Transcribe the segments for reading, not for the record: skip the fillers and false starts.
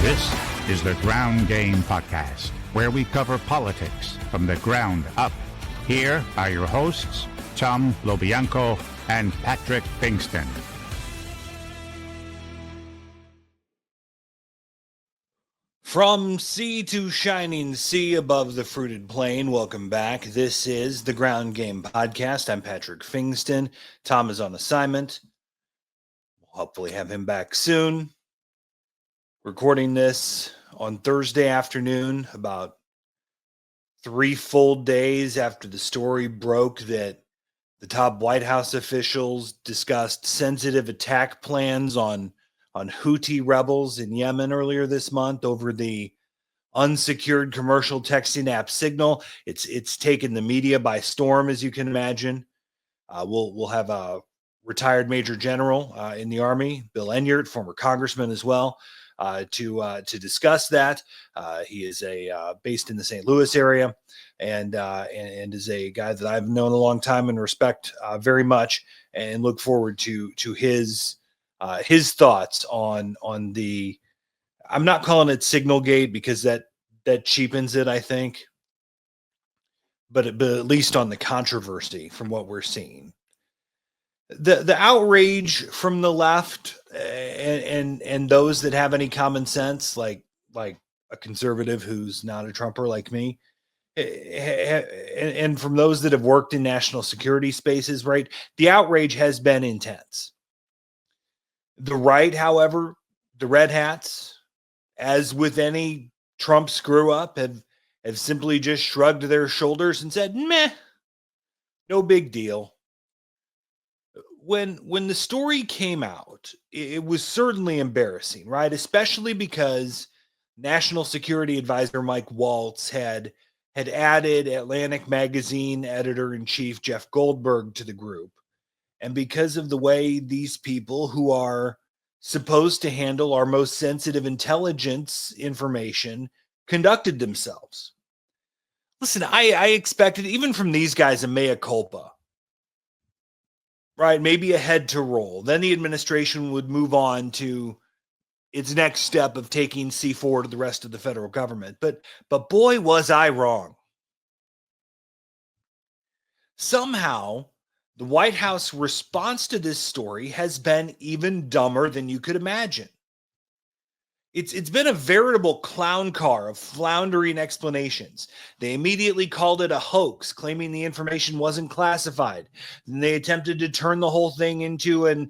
This is the Ground Game Podcast, where we cover politics from the ground up. Here are your hosts, Tom Lobianco and Patrick Pfingsten. From sea to shining sea above the fruited plain, welcome back. This is the Ground Game Podcast. I'm Patrick Pfingsten. Tom is on assignment. We'll hopefully have him back soon. Recording this on Thursday afternoon, about 3 full days after the story broke that the top White House officials discussed sensitive attack plans on Houthi rebels in Yemen earlier this month over the unsecured commercial texting app Signal. It's taken the media by storm, as you can imagine. We'll have a retired Major General in the Army, Bill Enyart, former Congressman as well, to discuss that. He is based in the St. Louis area, and is a guy that I've known a long time and respect very much, and look forward to his thoughts on the. I'm not calling it Signalgate because that cheapens it, I think, but at least on the controversy from what we're seeing. The outrage from the left and those that have any common sense, like a conservative who's not a Trumper like me, and from those that have worked in national security spaces, right? The outrage has been intense. The right, however, the red hats, as with any Trump screw up, have simply just shrugged their shoulders and said, meh, no big deal. When the story came out, it was certainly embarrassing, right? Especially because National Security Advisor Mike Waltz had added Atlantic Magazine editor-in-chief Jeff Goldberg to the group. And because of the way these people who are supposed to handle our most sensitive intelligence information conducted themselves. Listen, I expected, even from these guys, a mea culpa. Right, maybe a head to roll. Then the administration would move on to its next step of taking C4 to the rest of the federal government. But boy, was I wrong. Somehow, the White House response to this story has been even dumber than you could imagine. It's been a veritable clown car of floundering explanations. They immediately called it a hoax, claiming the information wasn't classified. And they attempted to turn the whole thing into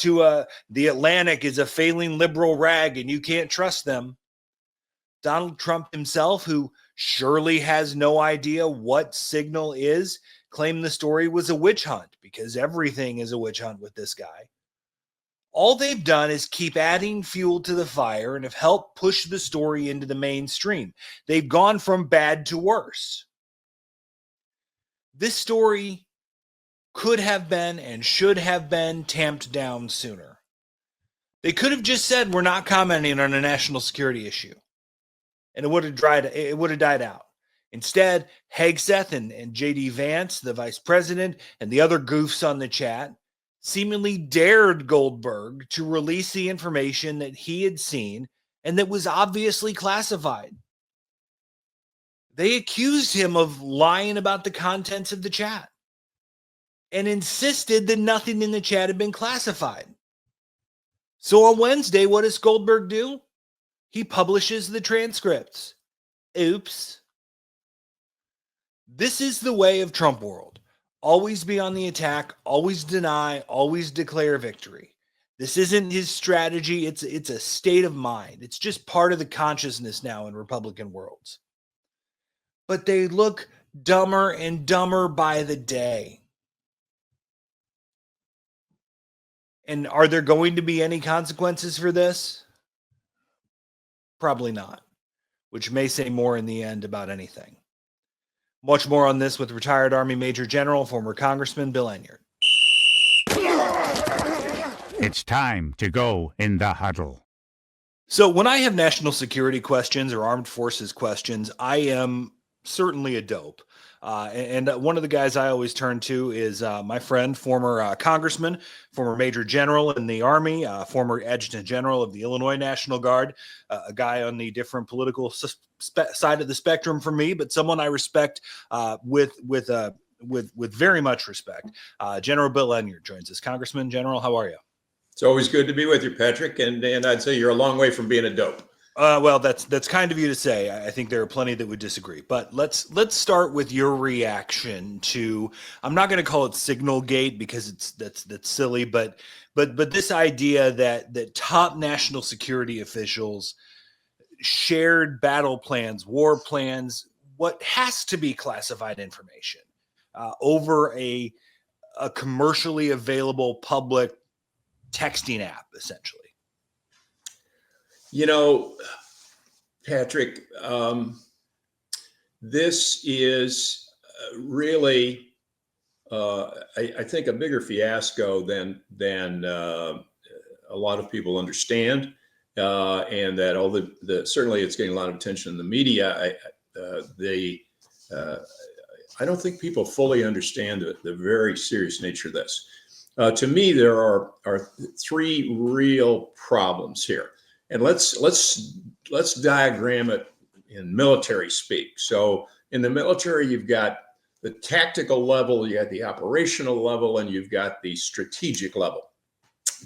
the Atlantic is a failing liberal rag and you can't trust them. Donald Trump himself, who surely has no idea what Signal is, claimed the story was a witch hunt because everything is a witch hunt with this guy. All they've done is keep adding fuel to the fire and have helped push the story into the mainstream. They've gone from bad to worse. This story could have been and should have been tamped down sooner. They could have just said, we're not commenting on a national security issue. And it would have died out. Instead, Hegseth and J.D. Vance, the vice president, and the other goofs on the chat seemingly dared Goldberg to release the information that he had seen and that was obviously classified. They accused him of lying about the contents of the chat and insisted that nothing in the chat had been classified. So on Wednesday, what does Goldberg do? He publishes the transcripts. Oops. This is the way of Trump world. Always be on the attack, always deny, always declare victory. This isn't his strategy. It's a state of mind. It's just part of the consciousness now in Republican worlds. But they look dumber and dumber by the day. And are there going to be any consequences for this? Probably not, which may say more in the end about anything. Much more on this with retired Army Major General, former Congressman Bill Enyart. It's time to go in the huddle. So when I have national security questions or armed forces questions, I am certainly a dope. And one of the guys I always turn to is my friend, former congressman, former major general in the Army, former adjutant general of the Illinois National Guard, a guy on the different political side of the spectrum from me, but someone I respect with very much respect. General Bill Enyart joins us. Congressman, General, how are you? It's always good to be with you, Patrick. And I'd say you're a long way from being a dope. Well, that's kind of you to say. I think there are plenty that would disagree. But let's start with your reaction to. I'm not going to call it Signal Gate because that's silly. But this idea that top national security officials shared battle plans, war plans, what has to be classified information over a commercially available public texting app, essentially. You know, Patrick, this is really, I think, a bigger fiasco than a lot of people understand, and that all certainly it's getting a lot of attention in the media. I don't think people fully understand the very serious nature of this. To me, there are three real problems here. And let's diagram it in military speak. So in the military, you've got the tactical level, you got the operational level, and you've got the strategic level.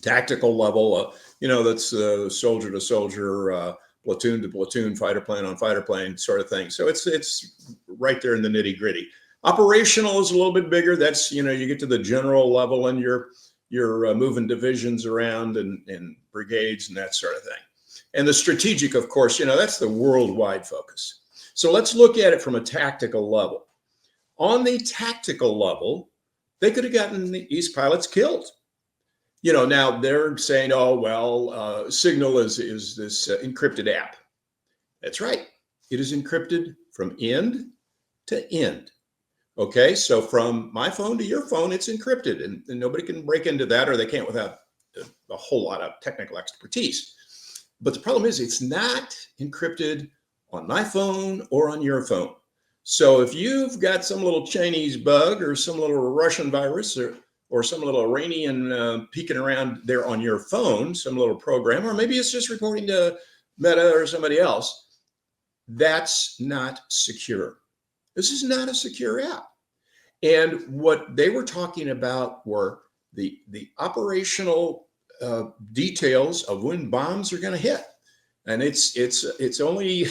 Tactical level, that's soldier to soldier, platoon to platoon, fighter plane on fighter plane sort of thing. So it's right there in the nitty gritty. Operational is a little bit bigger. That's, you get to the general level and you're moving divisions around and brigades and that sort of thing. And the strategic, of course, that's the worldwide focus. So let's look at it from a tactical level. On the tactical level, they could have gotten these pilots killed. Now they're saying, oh, well, Signal is this encrypted app. That's right. It is encrypted from end to end. Okay, so from my phone to your phone, it's encrypted, and nobody can break into that, or they can't without a whole lot of technical expertise. But the problem is it's not encrypted on my phone or on your phone. So if you've got some little Chinese bug or some little Russian virus or some little Iranian peeking around there on your phone, some little program, or maybe it's just reporting to Meta or somebody else, that's not secure. This is not a secure app. And what they were talking about were the operational details of when bombs are going to hit. And it's only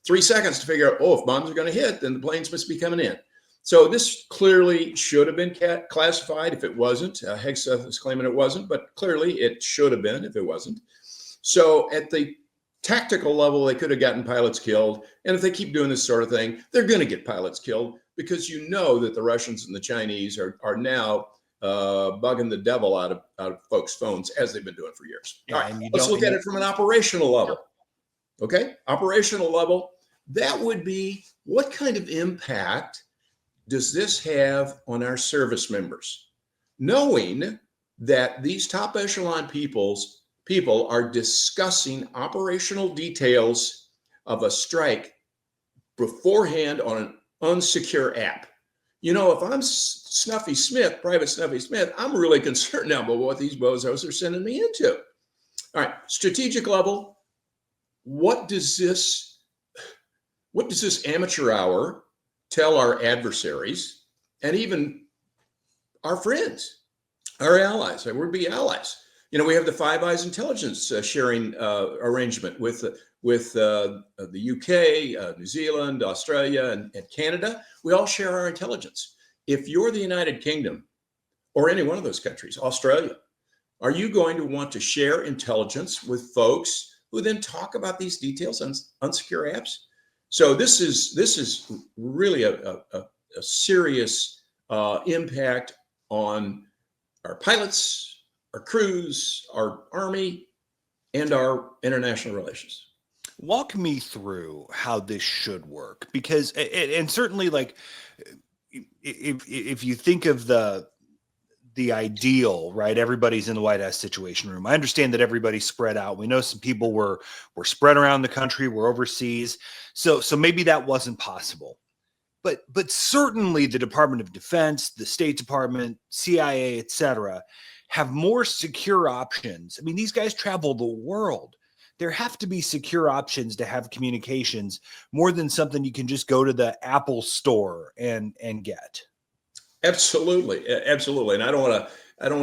3 seconds to figure out, if bombs are going to hit, then the planes must be coming in. So this clearly should have been classified if it wasn't. Hegseth is claiming it wasn't, but clearly it should have been if it wasn't. So at the tactical level, they could have gotten pilots killed. And if they keep doing this sort of thing, they're going to get pilots killed because that the Russians and the Chinese are now bugging the devil out of folks' phones as they've been doing for years. Yeah, all right, let's look at it from an operational level. Okay, operational level, that would be what kind of impact does this have on our service members? Knowing that these top echelon people are discussing operational details of a strike beforehand on an unsecure app. If I'm Snuffy Smith, Private Snuffy Smith, I'm really concerned now about what these bozos are sending me into. All right, strategic level, what does this amateur hour tell our adversaries and even our friends, our allies? I would be allies. We have the Five Eyes intelligence sharing arrangement with the UK, New Zealand, Australia, and Canada. We all share our intelligence. If you're the United Kingdom or any one of those countries, Australia, are you going to want to share intelligence with folks who then talk about these details on unsecure apps? So this is really a serious impact on our pilots, our crews, our Army, and our international relations. Walk me through how this should work, because, and certainly, like, if you think of the ideal, right? Everybody's in the White House Situation Room. I understand that everybody's spread out. We know some people were spread around the country, were overseas. So maybe that wasn't possible. but certainly the Department of Defense, the State Department, CIA, etc., have more secure options. I mean, these guys travel the world. There have to be secure options to have communications more than something you can just go to the Apple store and get. Absolutely, absolutely. And I don't want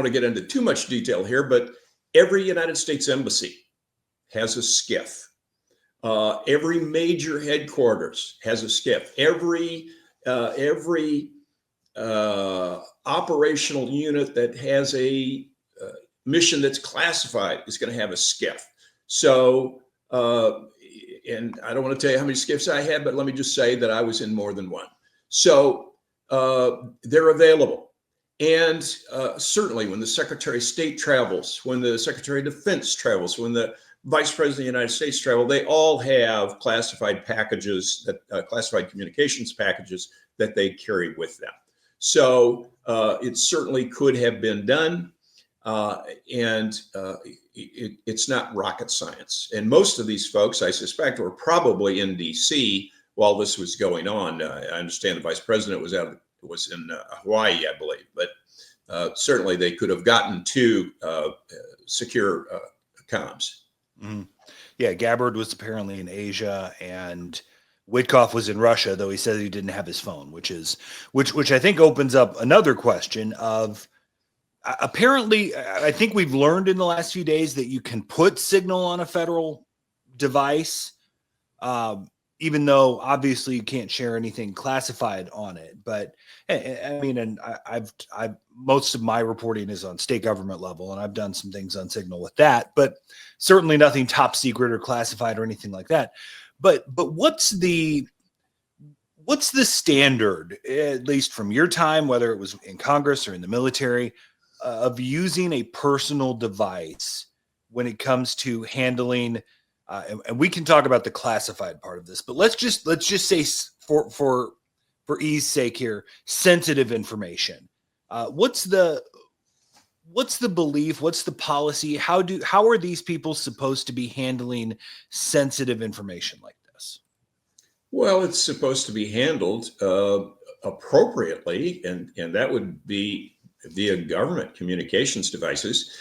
to get into too much detail here, but every United States embassy has a SCIF. Every major headquarters has a SCIF. Every operational unit that has a mission that's classified is going to have a SCIF. So, and I don't want to tell you how many SCIFs I had, but let me just say that I was in more than one. So they're available. And certainly when the Secretary of State travels, when the Secretary of Defense travels, when the Vice President of the United States travel, they all have classified packages, that classified communications packages that they carry with them. So it certainly could have been done. And it's not rocket science. And most of these folks, I suspect, were probably in DC while this was going on. I understand the Vice President was in Hawaii, I believe, but certainly they could have gotten to secure comms. Mm-hmm. Yeah, Gabbard was apparently in Asia, and Witkoff was in Russia, though he said he didn't have his phone, which I think opens up another question of apparently, I think we've learned in the last few days that you can put signal on a federal device, even though obviously you can't share anything classified on it. But I mean, and I've most of my reporting is on state government level, and I've done some things on Signal with that, but certainly nothing top secret or classified or anything like that. But what's the standard, at least from your time, whether it was in Congress or in the military, of using a personal device when it comes to handling, and we can talk about the classified part of this, but let's just say for ease sake here, sensitive information. What's the belief? What's the policy? How are these people supposed to be handling sensitive information like this? Well, it's supposed to be handled appropriately, and that would be via government communications devices.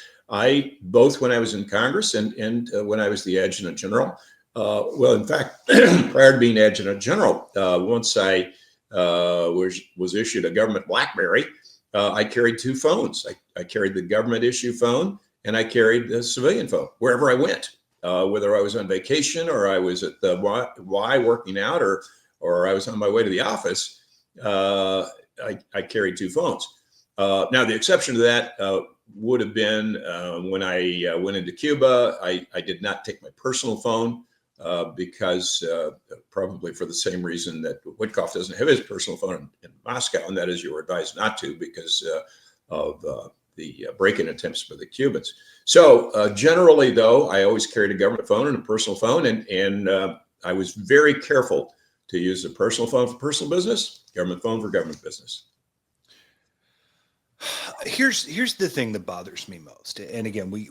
Both when I was in Congress and when I was the Adjutant General, well, in fact, prior to being Adjutant General, once I was issued a government BlackBerry, I carried two phones. I carried the government issue phone and I carried the civilian phone wherever I went, whether I was on vacation or I was at the Y working out or I was on my way to the office. I carried two phones. Now, the exception to that would have been when I went into Cuba. I did not take my personal phone because probably for the same reason that Witkoff doesn't have his personal phone in Moscow, and that is you were advised not to because of the break-in attempts by the Cubans. So generally, though, I always carried a government phone and a personal phone, and I was very careful to use a personal phone for personal business, government phone for government business. Here's the thing that bothers me most, and again, we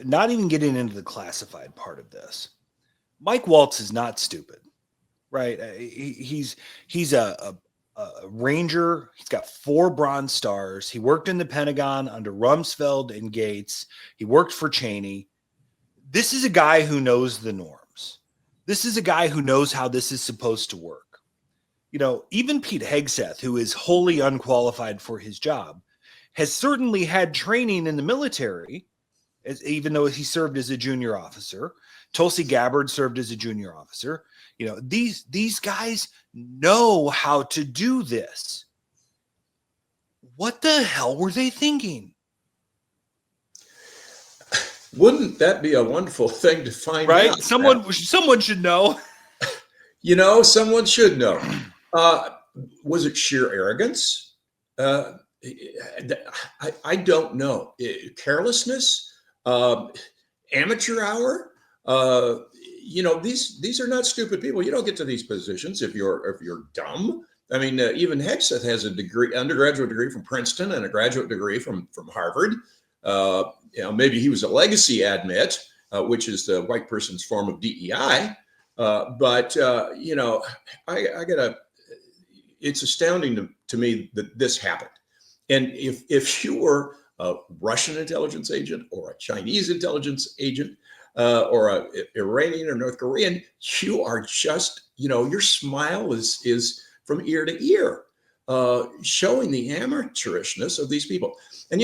not even getting into the classified part of this. Mike Waltz is not stupid, right? He's a Ranger. He's got 4 Bronze Stars. He worked in the Pentagon under Rumsfeld and Gates. He worked for Cheney. This is a guy who knows the norms. This is a guy who knows how this is supposed to work. You know, even Pete Hegseth, who is wholly unqualified for his job, has certainly had training in the military, even though he served as a junior officer. Tulsi Gabbard served as a junior officer. You know, these guys know how to do this. What the hell were they thinking? Wouldn't that be a wonderful thing to find out? Right? Someone should know. You know, someone should know. Was it sheer arrogance? I don't know. Carelessness, amateur hour. You know, these are not stupid people. You don't get to these positions if you're dumb. I mean, even Hegseth has a degree, undergraduate degree from Princeton and a graduate degree from Harvard. You know, maybe he was a legacy admit, which is the white person's form of DEI. But you know, I gotta. it's astounding to me that this happened. And if you were a Russian intelligence agent or a Chinese intelligence agent or a Iranian or North Korean, you are just, your smile is from ear to ear, showing the amateurishness of these people. And,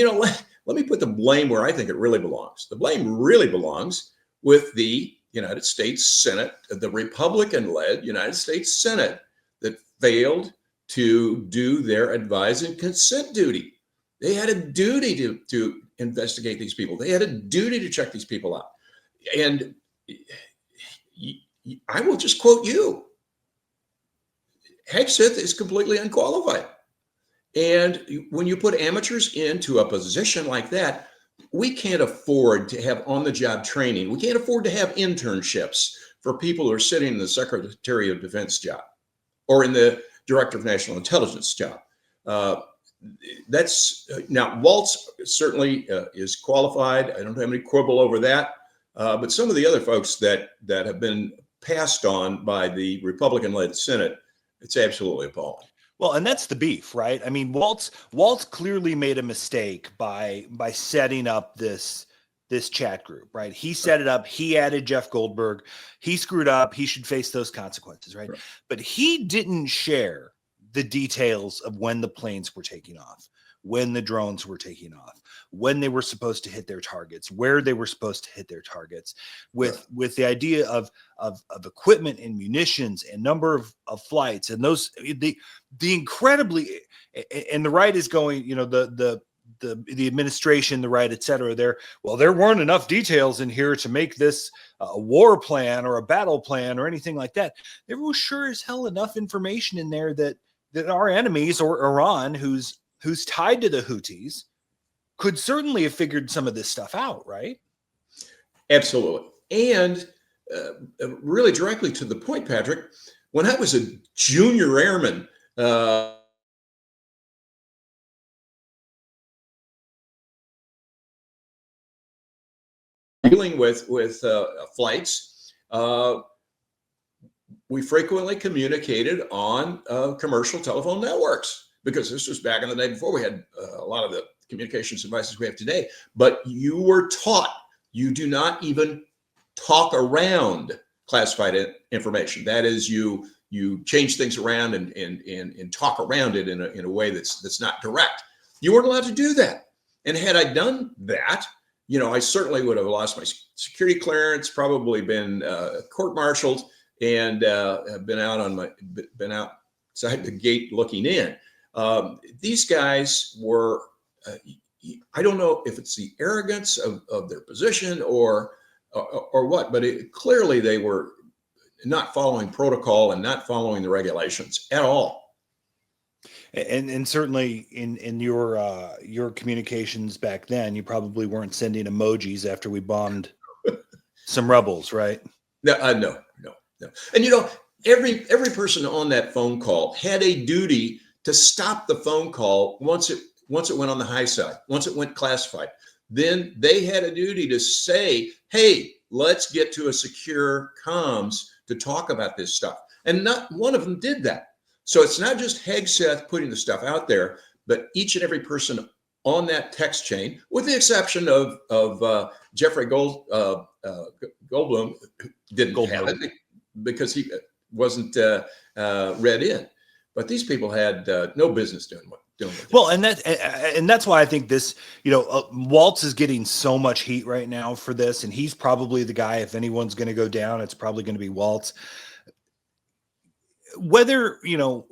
let me put the blame where I think it really belongs. The blame really belongs with the United States Senate, the Republican-led United States Senate that failed to do their advise and consent duty. They had a duty to investigate these people. They had a duty to check these people out. And I will just quote you. Hegseth is completely unqualified. And when you put amateurs into a position like that, we can't afford to have on-the-job training. We can't afford to have internships for people who are sitting in the Secretary of Defense job or in the Director of National Intelligence job. Now Waltz certainly is qualified. I don't have any quibble over that. But some of the other folks that have been passed on by the Republican-led Senate, it's absolutely appalling. Well, and that's the beef, right? I mean, Waltz clearly made a mistake by setting up this chat group, right? He set it up. He added Jeff Goldberg. He screwed up. He should face those consequences, right? But he didn't share the details of when the planes were taking off, when the drones were taking off, when they were supposed to hit their targets, where they were supposed to hit their targets, with the idea of equipment and munitions and number of flights, and those the incredibly, and the right is going, the administration, the right, et cetera, there weren't enough details in here to make this a war plan or a battle plan or anything like that. There was sure as hell enough information in there that our enemies, or Iran, who's tied to the Houthis, could certainly have figured some of this stuff out, right? Absolutely. And really directly to the point, Patrick, when I was a junior airman, dealing with flights, we frequently communicated on commercial telephone networks, because this was back in the day before we had a lot of the communications devices we have today. But you were taught you do not even talk around classified information. That is, you change things around and talk around it in a way that's not direct. You weren't allowed to do that. And had I done that, I certainly would have lost my security clearance, probably been court-martialed, and been outside the gate looking in. These guys were, I don't know if it's the arrogance of their position or what, but clearly they were not following protocol and not following the regulations at all. And certainly in your communications back then, you probably weren't sending emojis after we bombed some rebels, right? No. And every person on that phone call had a duty to stop the phone call once it went on the high side, once it went classified. Then they had a duty to say, hey, let's get to a secure comms to talk about this stuff. And not one of them did that. So it's not just Hegseth putting the stuff out there, but each and every person on that text chain, with the exception of Jeffrey Goldblum, didn't have it because he wasn't read in. But these people had no business doing it. Well, and that's why I think this, Waltz is getting so much heat right now for this, and he's probably the guy. If anyone's going to go down, it's probably going to be Waltz. Whether you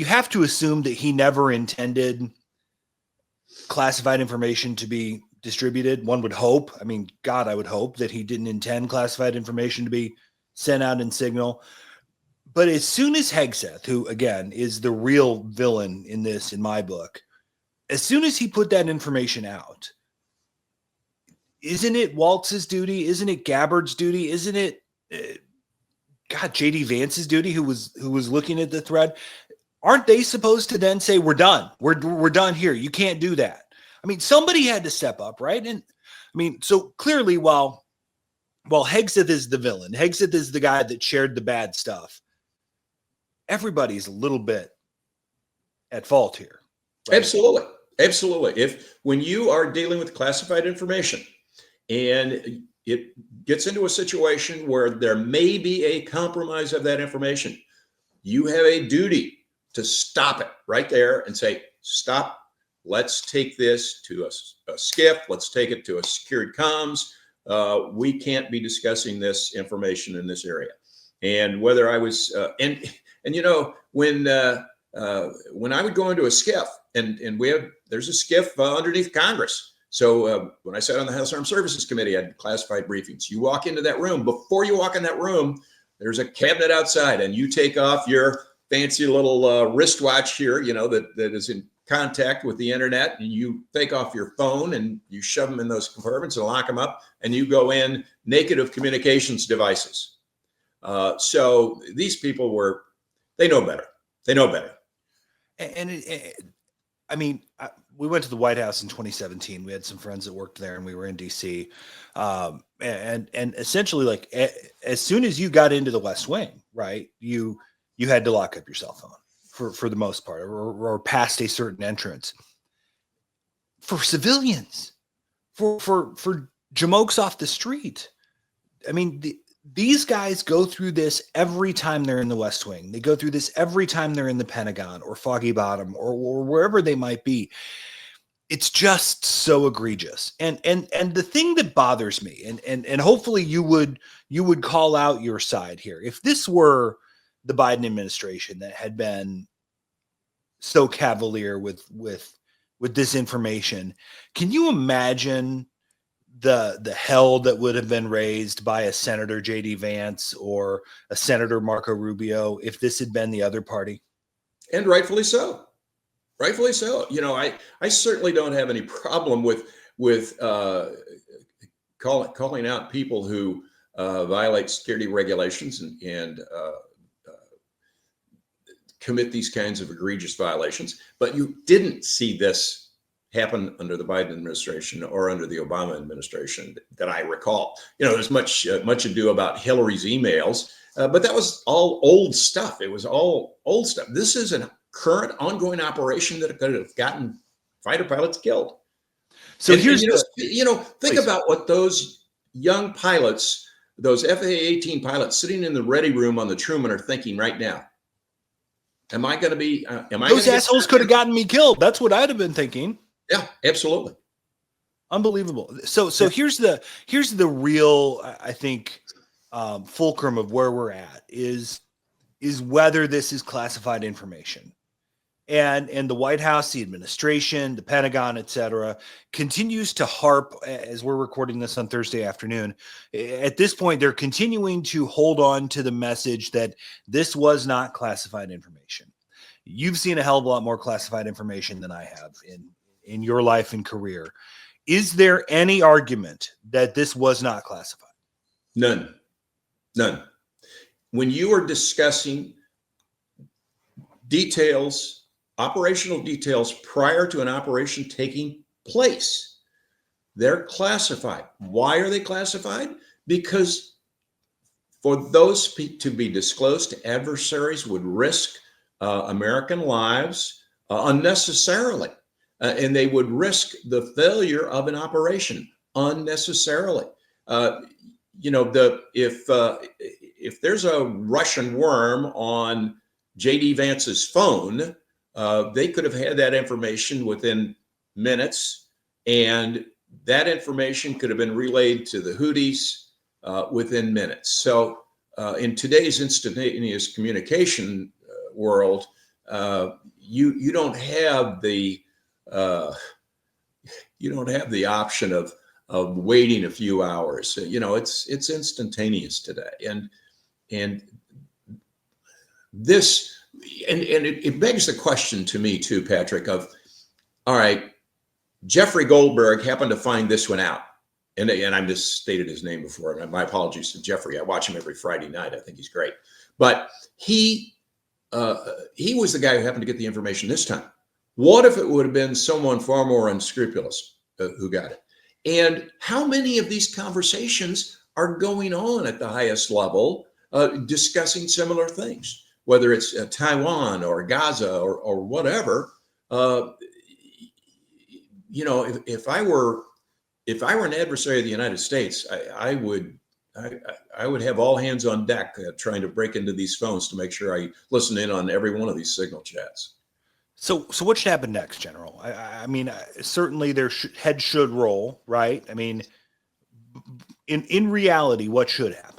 have to assume that he never intended classified information to be distributed. One would hope. I mean, God, I would hope that he didn't intend classified information to be sent out in signal. But as soon as Hegseth, who again is the real villain in this, in my book, as soon as he put that information out, isn't it Waltz's duty? Isn't it Gabbard's duty? Isn't it, JD Vance's duty, who was looking at the thread? Aren't they supposed to then say, we're done. We're done here. You can't do that. I mean, somebody had to step up, right? And I mean, so clearly, while Hegseth is the villain, Hegseth is the guy that shared the bad stuff, everybody's a little bit at fault here. Right? Absolutely. When you are dealing with classified information and it gets into a situation where there may be a compromise of that information, you have a duty to stop it right there and say, stop. Let's take this to a SCIF. Let's take it to a secured comms. We can't be discussing this information in this area. And whether I was, and when I would go into a SCIF, and there's a SCIF underneath Congress. So when I sat on the House Armed Services Committee, I had classified briefings. You walk into that room. Before you walk in that room, there's a cabinet outside, and you take off your fancy little wristwatch here, that is in contact with the internet, and you take off your phone and you shove them in those compartments and lock them up, and you go in naked of communications devices. So these people they know better. They know better. And we went to the White House in 2017. We had some friends that worked there, and we were in DC. And essentially, like, as soon as you got into the West Wing, right, you had to lock up your cell phone for the most part, or past a certain entrance. For civilians, for jamokes off the street. I mean, these guys go through this every time they're in the West Wing. They go through this every time they're in the Pentagon or Foggy Bottom or wherever they might be. It's just so egregious. And the thing that bothers me, and hopefully you would call out your side here. If this were the Biden administration that had been so cavalier with this information, can you imagine the hell that would have been raised by a Senator J.D. Vance or a Senator Marco Rubio if this had been the other party? And rightfully so. Rightfully so. I certainly don't have any problem with calling out people who violate security regulations and commit these kinds of egregious violations. But you didn't see this happen under the Biden administration or under the Obama administration that I recall. There's much ado about Hillary's emails, but that was all old stuff. It was all old stuff. This is a current ongoing operation that could have gotten fighter pilots killed. So think about what those young pilots, those FA-18 pilots sitting in the ready room on the Truman are thinking right now. Am I going to be? Those assholes could have gotten me killed. That's what I'd have been thinking. Yeah, absolutely. Unbelievable. So here's the real, I think, fulcrum of where we're at is whether this is classified information. And the White House, the administration, the Pentagon, et cetera, continues to harp, as we're recording this on Thursday afternoon. At this point, they're continuing to hold on to the message that this was not classified information. You've seen a hell of a lot more classified information than I have in your life and career. Is there any argument that this was not classified? None. When you are discussing details, operational details prior to an operation taking place, they're classified. Why are they classified? Because for those to be disclosed to adversaries would risk American lives unnecessarily. And they would risk the failure of an operation unnecessarily. If there's a Russian worm on J.D. Vance's phone, they could have had that information within minutes, and that information could have been relayed to the Houthis within minutes. So in today's instantaneous communication world, you don't have the option of waiting a few hours. It's instantaneous today, and this and it begs the question to me too, Patrick, of all right, Jeffrey Goldberg happened to find this one out, and I misstated his name before, and my apologies to Jeffrey. I watch him every Friday night. I think he's great, but he was the guy who happened to get the information this time. What if it would have been someone far more unscrupulous who got it? And how many of these conversations are going on at the highest level discussing similar things? whether it's Taiwan or Gaza or whatever. If I were an adversary of the United States, I would have all hands on deck trying to break into these phones to make sure I listen in on every one of these signal chats. So what should happen next, General? I mean, certainly their head should roll, right? I mean, in reality, what should happen?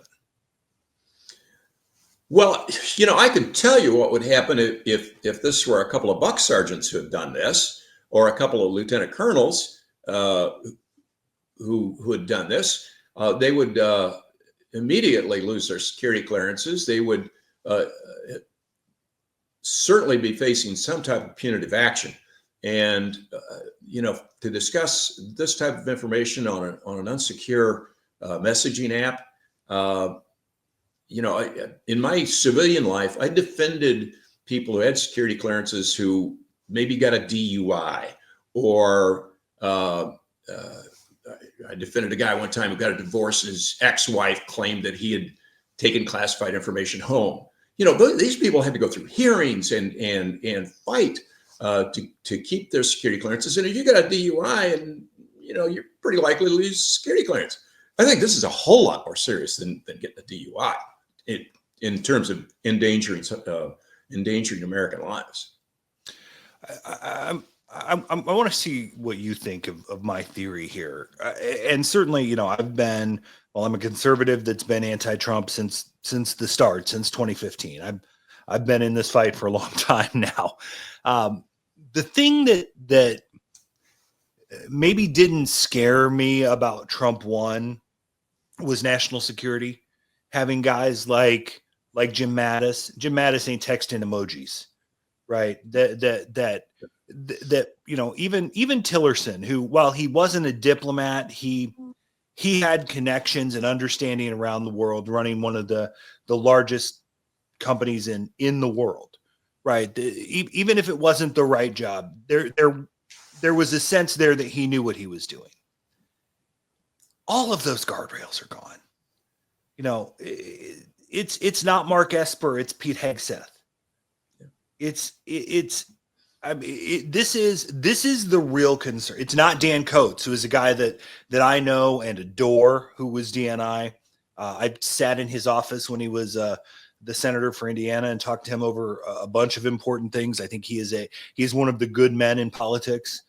Well, I can tell you what would happen if this were a couple of buck sergeants who had done this, or a couple of lieutenant colonels who had done this. They would immediately lose their security clearances. They would certainly be facing some type of punitive action. And to discuss this type of information on an unsecure messaging app. In my civilian life, I defended people who had security clearances who maybe got a DUI, or I defended a guy one time who got a divorce, and his ex-wife claimed that he had taken classified information home. These people had to go through hearings and fight to keep their security clearances. And if you got a DUI, and you're pretty likely to lose security clearance. I think this is a whole lot more serious than getting a DUI in terms of endangering American lives. I want to see what you think of my theory here. And certainly, I'm a conservative that's been anti-Trump since the start, since 2015. I've been in this fight for a long time now. The thing that maybe didn't scare me about Trump 1 was national security. Having guys like Jim Mattis. Jim Mattis ain't texting emojis, right? That even Tillerson, who, while he wasn't a diplomat, he had connections and understanding around the world, running one of the largest companies in the world, right? Even if it wasn't the right job, there was a sense there that he knew what he was doing. All of those guardrails are gone. It's not Mark Esper, it's Pete Hegseth. This is the real concern. It's not Dan Coates, who is a guy that I know and adore, who was DNI. I sat in his office when he was the senator for Indiana and talked to him over a bunch of important things. I think he is one of the good men in politics,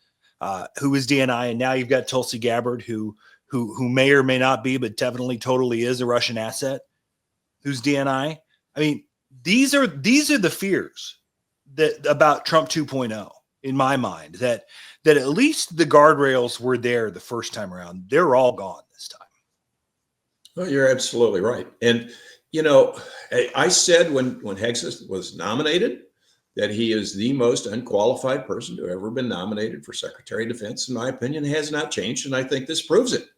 who is DNI. And now you've got Tulsi Gabbard, who may or may not be, but definitely totally is a Russian asset, who's DNI. I mean, these are the fears that about Trump 2.0 in my mind, that at least the guardrails were there the first time around. They're all gone this time. Well, you're absolutely right. And, I said when Hegseth was nominated that he is the most unqualified person to ever been nominated for Secretary of Defense. In my opinion, has not changed. And I think this proves it.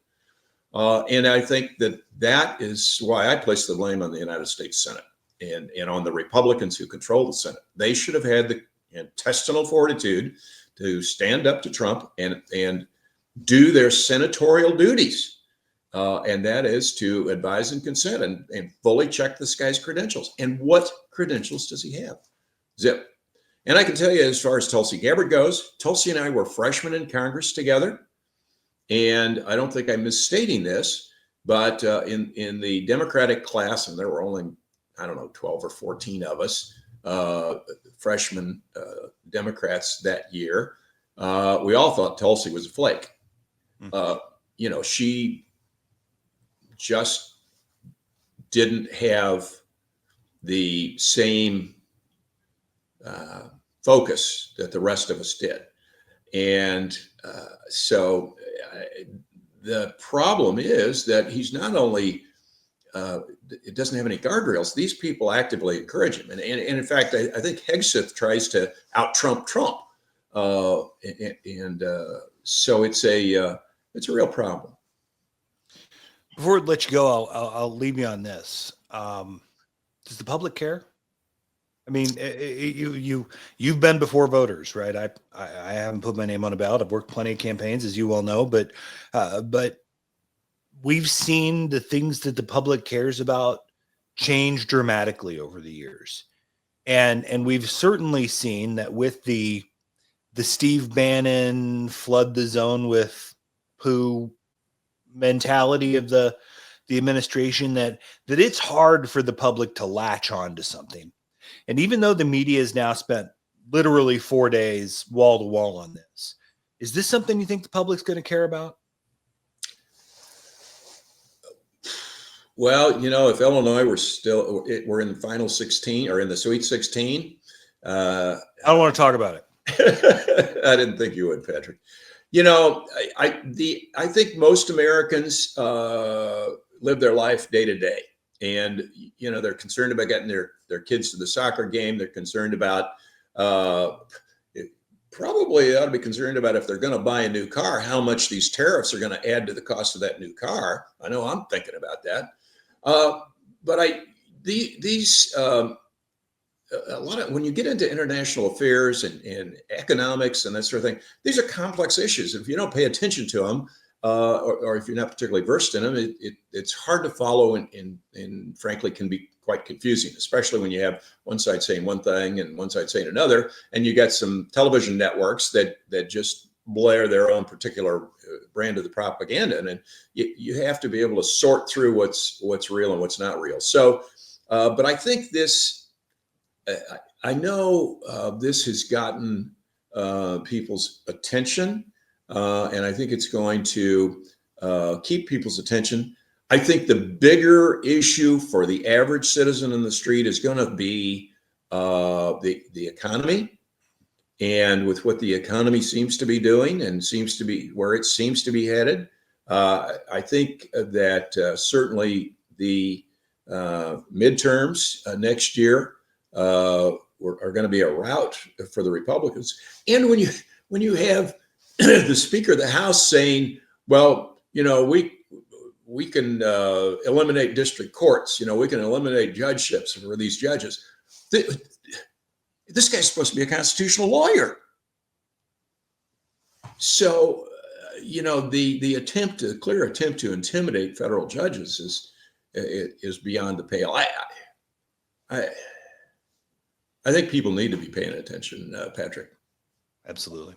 And I think that is why I place the blame on the United States Senate and on the Republicans who control the Senate. They should have had the intestinal fortitude to stand up to Trump and do their senatorial duties. And that is to advise and consent and fully check this guy's credentials. And what credentials does he have? Zip. And I can tell you, as far as Tulsi Gabbard goes, Tulsi and I were freshmen in Congress together. And I don't think I'm misstating this, but in the Democratic class, and there were only, 12 or 14 of us, freshman Democrats that year, we all thought Tulsi was a flake. She just didn't have the same focus that the rest of us did. And so the problem is that he's not only, it doesn't have any guardrails. These people actively encourage him. And in fact, I think Hegseth tries to out-Trump Trump. So it's a real problem. Before I let you go, I'll leave you on this. Does the public care? I mean, you've been before voters, right? I haven't put my name on a ballot. I've worked plenty of campaigns, as you well know, but we've seen the things that the public cares about change dramatically over the years. And we've certainly seen that with the Steve Bannon flood the zone with poo mentality of the administration, that it's hard for the public to latch on to something. And even though the media has now spent literally 4 days wall to wall on this, is this something you think the public's going to care about? Well, if Illinois we're in the final 16 or in the Sweet 16. I don't want to talk about it. I didn't think you would, Patrick. I think most Americans live their life day to day, and they're concerned about getting their kids to the soccer game. They're concerned about probably ought to be concerned about, if they're going to buy a new car, how much these tariffs are going to add to the cost of that new car. I know I'm thinking about that. But these a lot of, when you get into international affairs and economics and that sort of thing, these are complex issues. If you don't pay attention to them, or if you're not particularly versed in them, it's hard to follow and frankly can be quite confusing, especially when you have one side saying one thing and one side saying another, and you got some television networks that just blare their own particular brand of the propaganda, and you have to be able to sort through what's real and what's not real. So, but I think this. I know this has gotten people's attention, and I think it's going to keep people's attention. I think the bigger issue for the average citizen in the street is going to be the economy, and with what the economy seems to be doing and seems to be where it seems to be headed. I think that certainly the midterms next year are going to be a rout for the Republicans. And when you have the Speaker of the House saying, well, we can eliminate district courts, we can eliminate judgeships for these judges. This guy's supposed to be a constitutional lawyer. So, the clear attempt to intimidate federal judges is beyond the pale. I think people need to be paying attention, Patrick. Absolutely.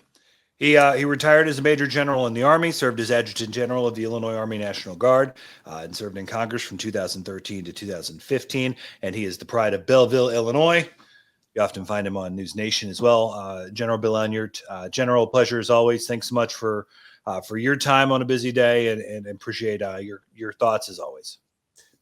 He retired as a major general in the Army, served as adjutant general of the Illinois Army National Guard, and served in Congress from 2013 to 2015. And he is the pride of Belleville, Illinois. You often find him on News Nation as well. General Bill Enyart. General, pleasure as always. Thanks so much for your time on a busy day, and appreciate your thoughts as always.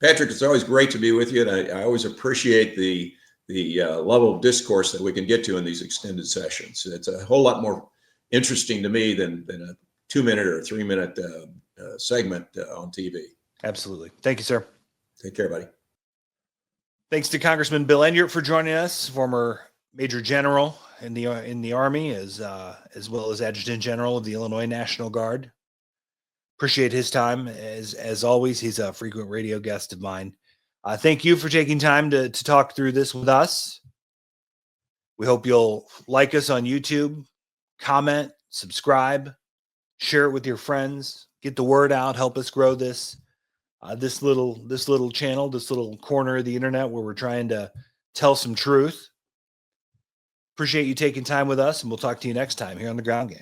Patrick, it's always great to be with you, and I always appreciate the level of discourse that we can get to in these extended sessions. It's a whole lot more interesting to me than a 2-minute or 3-minute segment on TV. Absolutely. Thank you, sir. Take care, buddy. Thanks to Congressman Bill Enyart for joining us, former Major General in the Army, as well as Adjutant General of the Illinois National Guard. Appreciate his time. As always, he's a frequent radio guest of mine. Thank you for taking time to talk through this with us. We hope you'll like us on YouTube, comment, subscribe, share it with your friends, get the word out, help us grow this little channel, this little corner of the internet where we're trying to tell some truth. Appreciate you taking time with us, and we'll talk to you next time here on The Ground Game.